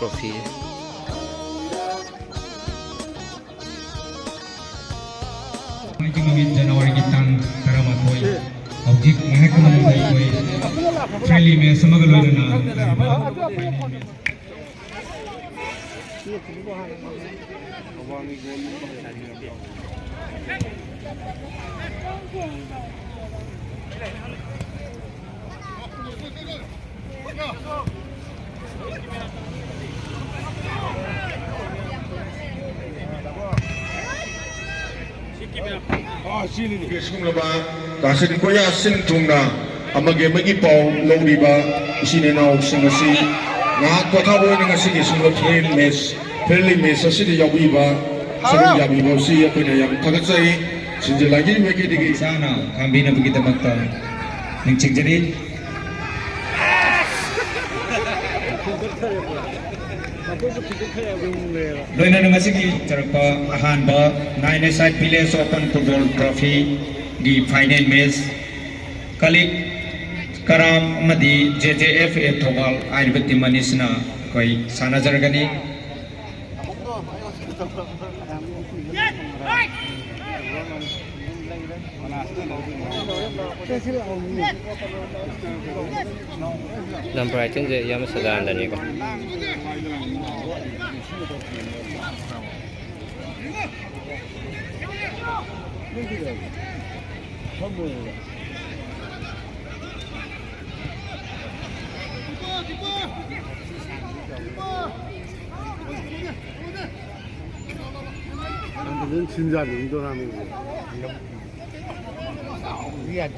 trophy. Januari kita karamat boy. Objek mereka memulai boy. Friendly match sama kalau na. Sini ni kesung laba, kasin ko ya sing tungna, amage magi pau lori ba, sini na sing si, na ko ta boy ni sing kesung lo friendly mes sini yabi ba, sini yabi ba si apa ni yang takat saya, sini lagi magi di Sana kami na begitu makta, ningcik jadi. Loina na masigi charpa ahan ba nine side Village Open Football Trophy di final match kalik karam madi JJFA Thobal Ayurvedi manisna koi sana jargani Number I think the Yamasa and Nico. 는 진짜 운동하는 거. 위아래.